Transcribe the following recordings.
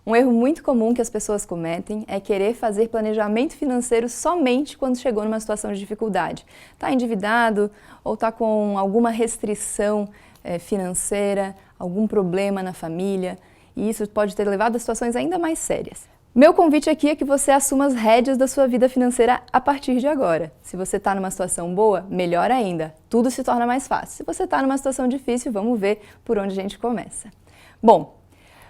Um erro muito comum que as pessoas cometem é querer fazer planejamento financeiro somente quando chegou numa situação de dificuldade. Está endividado ou está com alguma restrição financeira, algum problema na família, e isso pode ter levado a situações ainda mais sérias. Meu convite aqui é que você assuma as rédeas da sua vida financeira a partir de agora. Se você está numa situação boa, melhor ainda, tudo se torna mais fácil. Se você está numa situação difícil, vamos ver por onde a gente começa. Bom,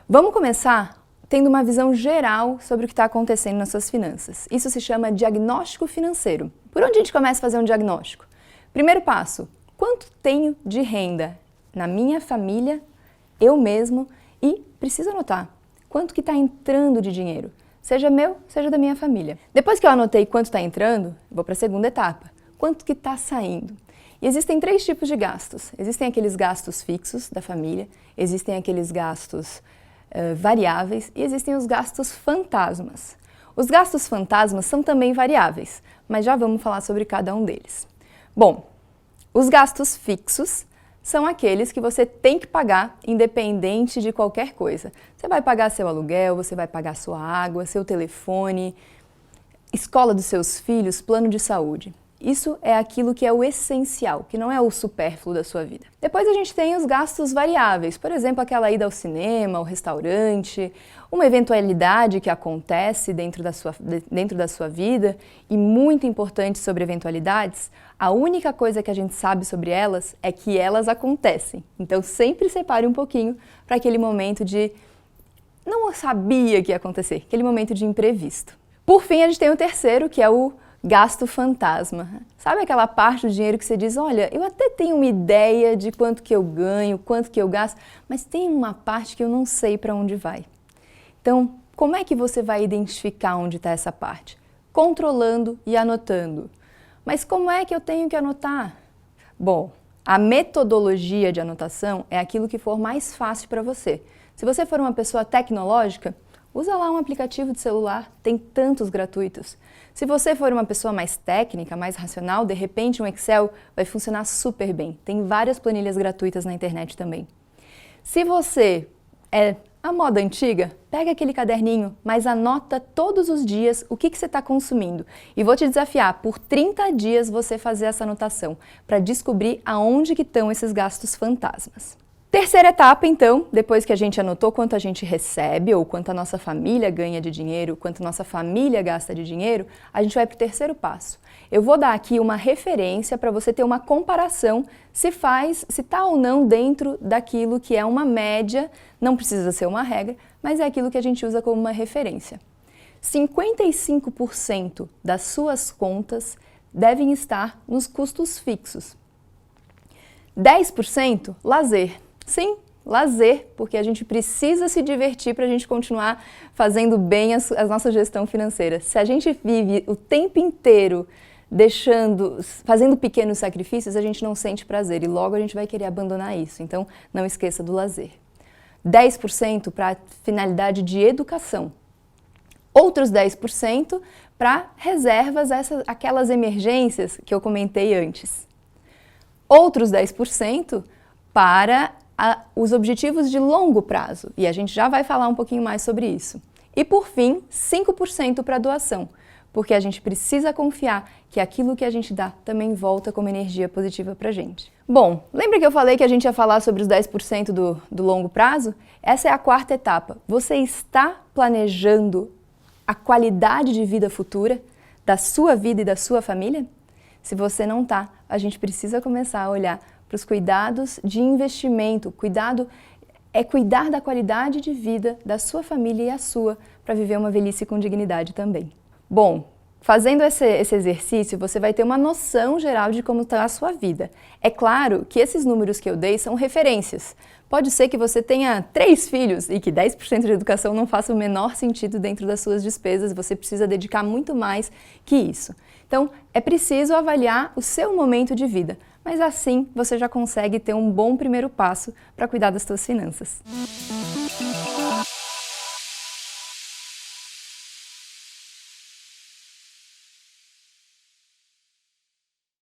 vamos começar tendo uma visão geral sobre o que está acontecendo nas suas finanças. Isso se chama diagnóstico financeiro. Por onde a gente começa a fazer um diagnóstico? Primeiro passo, quanto tenho de renda na minha família, eu mesmo, e preciso anotar quanto que está entrando de dinheiro, seja meu, seja da minha família. Depois que eu anotei quanto está entrando, vou para a segunda etapa, quanto que está saindo. E existem 3 tipos de gastos. Existem aqueles gastos fixos da família, existem aqueles gastos variáveis e existem os gastos fantasmas. Os gastos fantasmas são também variáveis, mas já vamos falar sobre cada um deles. Bom, os gastos fixos são aqueles que você tem que pagar independente de qualquer coisa. Você vai pagar seu aluguel, você vai pagar sua água, seu telefone, escola dos seus filhos, plano de saúde. Isso é aquilo que é o essencial, que não é o supérfluo da sua vida. Depois a gente tem os gastos variáveis, por exemplo, aquela ida ao cinema, ao restaurante, uma eventualidade que acontece dentro da sua vida, e muito importante sobre eventualidades, a única coisa que a gente sabe sobre elas é que elas acontecem. Então sempre separe um pouquinho para aquele momento de não sabia que ia acontecer, aquele momento de imprevisto. Por fim, a gente tem o terceiro, que é o gasto fantasma. Sabe aquela parte do dinheiro que você diz, olha, eu até tenho uma ideia de quanto que eu ganho, quanto que eu gasto, mas tem uma parte que eu não sei para onde vai. Então, como é que você vai identificar onde está essa parte? Controlando e anotando. Mas como é que eu tenho que anotar? Bom, a metodologia de anotação é aquilo que for mais fácil para você. Se você for uma pessoa tecnológica, usa lá um aplicativo de celular, tem tantos gratuitos. Se você for uma pessoa mais técnica, mais racional, de repente um Excel vai funcionar super bem. Tem várias planilhas gratuitas na internet também. Se você é a moda antiga, pega aquele caderninho, mas anota todos os dias o que você está consumindo. E vou te desafiar, por 30 dias você fazer essa anotação, para descobrir aonde que estão esses gastos fantasmas. Terceira etapa, então, depois que a gente anotou quanto a gente recebe, ou quanto a nossa família ganha de dinheiro, quanto a nossa família gasta de dinheiro, a gente vai para o terceiro passo. Eu vou dar aqui uma referência para você ter uma comparação se está ou não dentro daquilo que é uma média, não precisa ser uma regra, mas é aquilo que a gente usa como uma referência. 55% das suas contas devem estar nos custos fixos. 10% lazer. Sim, lazer, porque a gente precisa se divertir para a gente continuar fazendo bem a nossa gestão financeira. Se a gente vive o tempo inteiro fazendo pequenos sacrifícios, a gente não sente prazer e logo a gente vai querer abandonar isso. Então, não esqueça do lazer. 10% para finalidade de educação. Outros 10% para reservas, aquelas emergências que eu comentei antes. Outros 10% para os objetivos de longo prazo, e a gente já vai falar um pouquinho mais sobre isso. E por fim, 5% para doação, porque a gente precisa confiar que aquilo que a gente dá também volta como energia positiva para a gente. Bom, lembra que eu falei que a gente ia falar sobre os 10% do longo prazo? Essa é a 4ª etapa. Você está planejando a qualidade de vida futura da sua vida e da sua família? Se você não está, a gente precisa começar a olhar para os cuidados de investimento. Cuidado é cuidar da qualidade de vida da sua família e a sua, para viver uma velhice com dignidade também. Bom, fazendo esse exercício, você vai ter uma noção geral de como está a sua vida. É claro que esses números que eu dei são referências. Pode ser que você tenha 3 filhos e que 10% de educação não faça o menor sentido dentro das suas despesas, você precisa dedicar muito mais que isso. Então, é preciso avaliar o seu momento de vida, mas assim você já consegue ter um bom primeiro passo para cuidar das suas finanças.